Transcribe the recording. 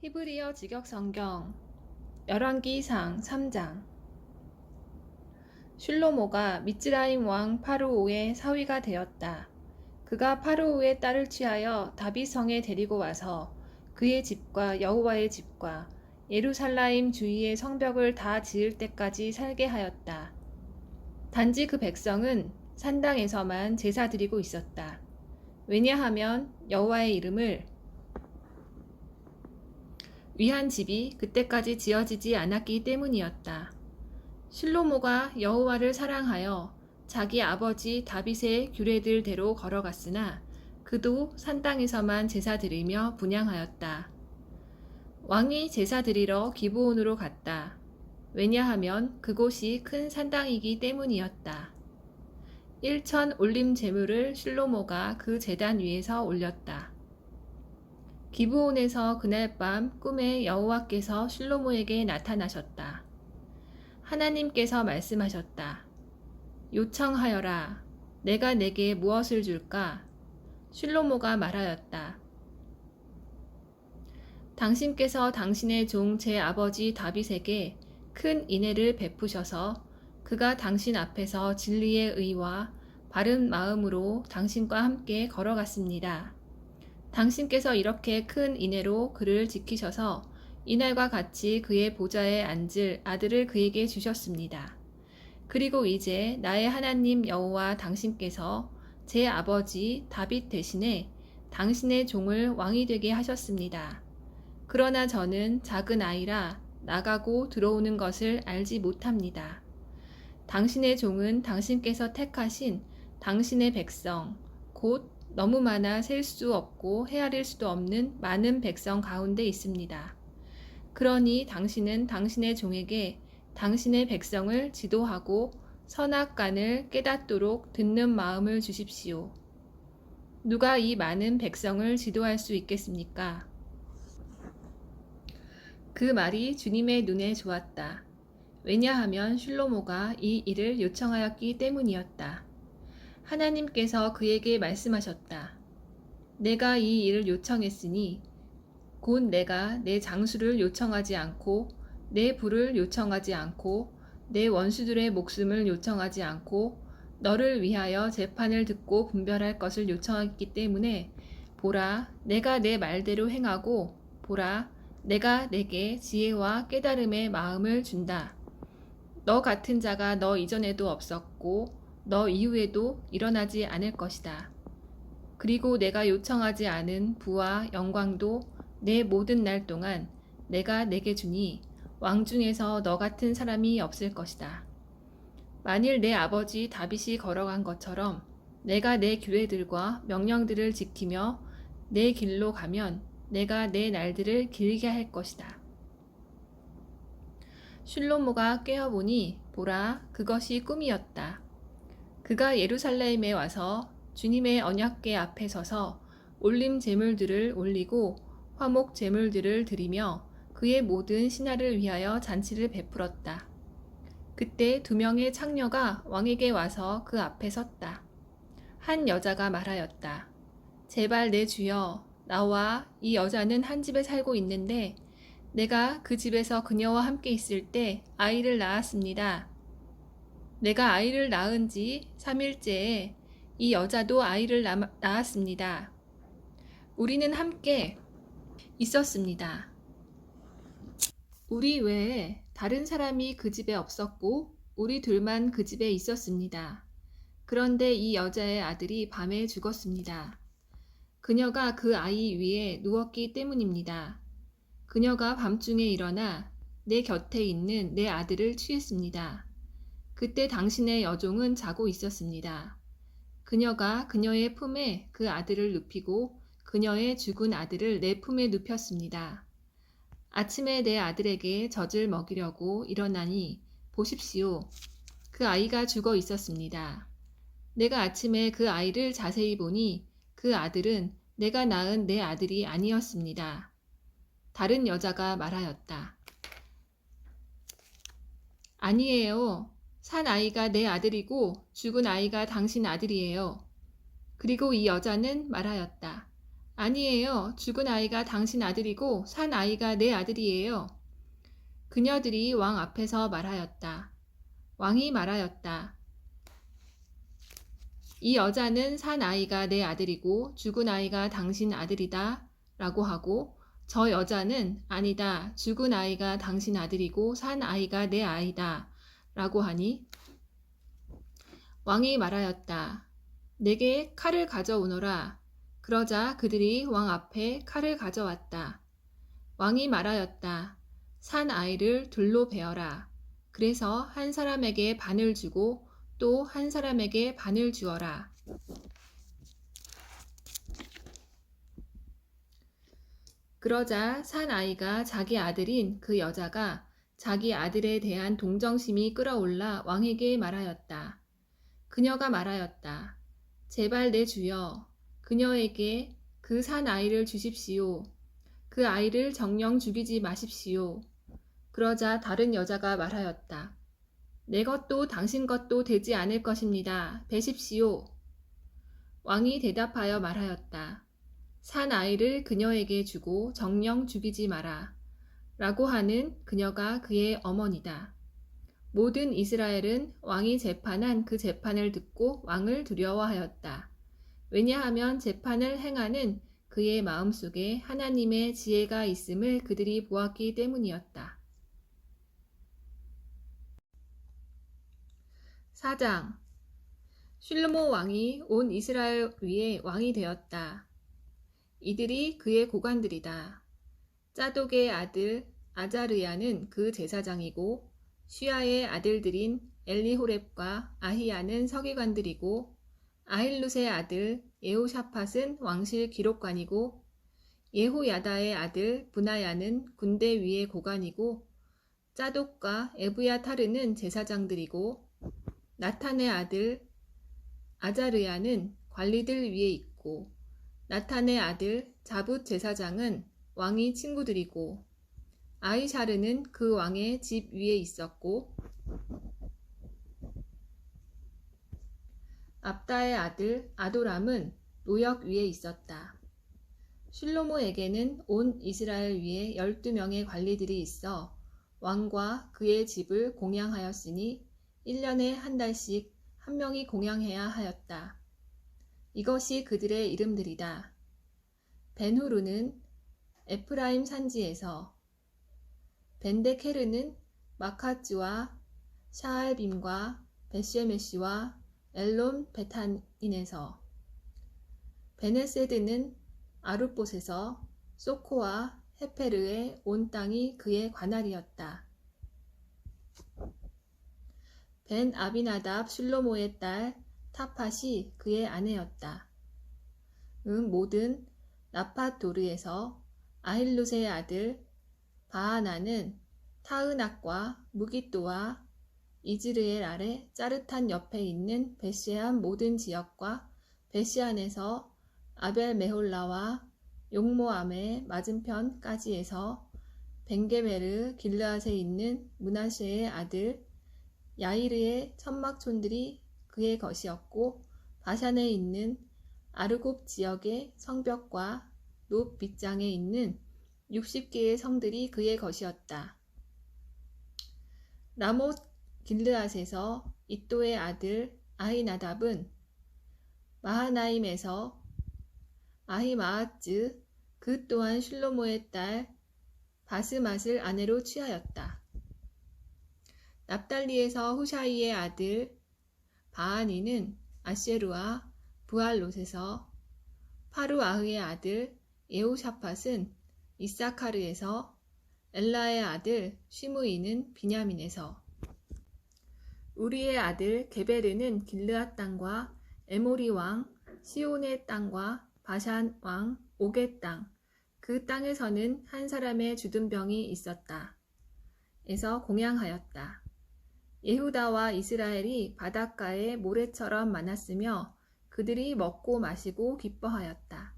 히브리어 직역성경 열왕기상 3장. 슐로모가 미츠라임 왕 파르오의 사위가 되었다. 그가 파르오의 딸을 취하여 다윗 성에 데리고 와서 그의 집과 여호와의 집과 예루살렘 주위의 성벽을 다 지을 때까지 살게 하였다. 단지 그 백성은 산당에서만 제사 드리고 있었다. 왜냐하면 여호와의 이름을 위한 집이 그때까지 지어지지 않았기 때문이었다. 실로모가 여호와를 사랑하여 자기 아버지 다윗의 규례들대로 걸어갔으나 그도 산 땅에서만 제사 드리며 분향하였다. 왕이 제사 드리러 기브온으로 갔다. 왜냐하면 그곳이 큰 산당이기 때문이었다. 1천 올림 제물을 실로모가 그 제단 위에서 올렸다. 기브온에서 그날 밤 꿈에 여호와께서 실로모에게 나타나셨다. 하나님께서 말씀하셨다. 요청하여라. 내가 내게 무엇을 줄까? 실로모가 말하였다. 당신께서 당신의 종 제 아버지 다윗에게 큰 인애를 베푸셔서 그가 당신 앞에서 진리의 의와 바른 마음으로 당신과 함께 걸어갔습니다. 당신께서 이렇게 큰 인애로 그를 지키셔서 이날과 같이 그의 보좌에 앉을 아들을 그에게 주셨습니다. 그리고 이제 나의 하나님 여호와 당신께서 제 아버지 다윗 대신에 당신의 종을 왕이 되게 하셨습니다. 그러나 저는 작은 아이라 나가고 들어오는 것을 알지 못합니다. 당신의 종은 당신께서 택하신 당신의 백성, 곧 너무 많아 셀 수 없고 헤아릴 수도 없는 많은 백성 가운데 있습니다. 그러니 당신은 당신의 종에게 당신의 백성을 지도하고 선악간을 깨닫도록 듣는 마음을 주십시오. 누가 이 많은 백성을 지도할 수 있겠습니까? 그 말이 주님의 눈에 좋았다. 왜냐하면 슐로모가 이 일을 요청하였기 때문이었다. 하나님께서 그에게 말씀하셨다. 내가 이 일을 요청했으니 곧 내가 내 장수를 요청하지 않고 내 부를 요청하지 않고 내 원수들의 목숨을 요청하지 않고 너를 위하여 재판을 듣고 분별할 것을 요청했기 때문에 보라, 내가 내 말대로 행하고 보라, 내가 내게 지혜와 깨달음의 마음을 준다. 너 같은 자가 너 이전에도 없었고 너 이후에도 일어나지 않을 것이다. 그리고 내가 요청하지 않은 부와 영광도 내 모든 날 동안 내가 내게 주니 왕 중에서 너 같은 사람이 없을 것이다. 만일 내 아버지 다윗이 걸어간 것처럼 내가 내 규례들과 명령들을 지키며 내 길로 가면 내가 내 날들을 길게 할 것이다. 슐로모가 깨어보니 보라, 그것이 꿈이었다. 그가 예루살렘에 와서 주님의 언약궤 앞에 서서 올림 제물들을 올리고 화목 제물들을 드리며 그의 모든 신하를 위하여 잔치를 베풀었다. 그때 2명의 창녀가 왕에게 와서 그 앞에 섰다. 한 여자가 말하였다. 제발 내 주여, 나와 이 여자는 한 집에 살고 있는데 내가 그 집에서 그녀와 함께 있을 때 아이를 낳았습니다. 내가 아이를 낳은 지 3일째에 이 여자도 아이를 낳았습니다. 우리는 함께 있었습니다. 우리 외에 다른 사람이 그 집에 없었고 우리 둘만 그 집에 있었습니다. 그런데 이 여자의 아들이 밤에 죽었습니다. 그녀가 그 아이 위에 누웠기 때문입니다. 그녀가 밤중에 일어나 내 곁에 있는 내 아들을 취했습니다. 그때 당신의 여종은 자고 있었습니다. 그녀가 그녀의 품에 그 아들을 눕히고 그녀의 죽은 아들을 내 품에 눕혔습니다. 아침에 내 아들에게 젖을 먹이려고 일어나니 보십시오. 그 아이가 죽어 있었습니다. 내가 아침에 그 아이를 자세히 보니 그 아들은 내가 낳은 내 아들이 아니었습니다. 다른 여자가 말하였다. 아니에요. 산 아이가 내 아들이고 죽은 아이가 당신 아들이에요. 그리고 이 여자는 말하였다. 아니에요. 죽은 아이가 당신 아들이고 산 아이가 내 아들이에요. 그녀들이 왕 앞에서 말하였다. 왕이 말하였다. 이 여자는 산 아이가 내 아들이고 죽은 아이가 당신 아들이다 라고 하고 저 여자는 아니다. 죽은 아이가 당신 아들이고 산 아이가 내 아이다 라고 하니 왕이 말하였다. 내게 칼을 가져오너라. 그러자 그들이 왕 앞에 칼을 가져왔다. 왕이 말하였다. 산 아이를 둘로 베어라. 그래서 한 사람에게 반을 주고 또 한 사람에게 반을 주어라. 그러자 산 아이가 자기 아들인 그 여자가 자기 아들에 대한 동정심이 끌어올라 왕에게 말하였다. 그녀가 말하였다. 제발 내 주여, 그녀에게 그 산 아이를 주십시오. 그 아이를 정녕 죽이지 마십시오. 그러자 다른 여자가 말하였다. 내 것도 당신 것도 되지 않을 것입니다. 베십시오. 왕이 대답하여 말하였다. 산 아이를 그녀에게 주고 정녕 죽이지 마라. 라고 하는 그녀가 그의 어머니다. 모든 이스라엘은 왕이 재판한 그 재판을 듣고 왕을 두려워하였다. 왜냐하면 재판을 행하는 그의 마음속에 하나님의 지혜가 있음을 그들이 보았기 때문이었다. 4장 슐로모 왕이 온 이스라엘 위에 왕이 되었다. 이들이 그의 고관들이다. 짜독의 아들 아자르야는 그 제사장이고 슈아의 아들들인 엘리호렙과 아히야는 서기관들이고 아힐룻의 아들 예호샤팟은 왕실 기록관이고 예호야다의 아들 브나야는 군대 위의 고관이고 짜독과 에브야타르는 제사장들이고 나탄의 아들 아자르야는 관리들 위에 있고 나탄의 아들 자붓 제사장은 왕의 친구들이고 아이샤르는 그 왕의 집 위에 있었고 압다의 아들 아도람은 노역 위에 있었다. 슐로모에게는 온 이스라엘 위에 12명의 관리들이 있어 왕과 그의 집을 공양하였으니 1년에 한 달씩 한 명이 공양해야 하였다. 이것이 그들의 이름들이다. 벤후르는 에프라임 산지에서, 벤데케르는 마카츠와 샤알빔과 벳쉐메시와 엘론 베탄인에서, 베네세드는 아룻봇에서 소코와 헤페르의 온 땅이 그의 관할이었다. 벤 아비나답 슐로모의 딸 타팟이 그의 아내였다. 모든 나팟도르에서 아힐룻의 아들 바하나는 타은악과 무깃도와 이즈르엘 아래 짜르탄 옆에 있는 베시안 모든 지역과 베시안에서 아벨 메홀라와 용모암의 맞은편까지에서 벤게베르 길르앗에 있는 므낫세의 아들 야이르의 천막촌들이 그의 것이었고 바산에 있는 아르곱 지역의 성벽과 높 빗장에 있는 60개의 성들이 그의 것이었다. 라못 길르앗에서 이또의 아들 아히나답은 마하나임에서 아히마아츠 그 또한 슐로모의 딸 바스맛을 아내로 취하였다. 납달리에서 후샤이의 아들 바하니는 아셰루와 부알롯에서 파루아흐의 아들 예호샤팟은 이사카르에서 엘라의 아들 쉬므이는 비냐민에서 우리의 아들 게베르는 길르앗 땅과 에모리 왕 시온의 땅과 바산 왕 옥의 땅 그 땅에서는 한 사람의 주둔병이 있었다. 에서 공양하였다. 예후다와 이스라엘이 바닷가에 모래처럼 많았으며 그들이 먹고 마시고 기뻐하였다.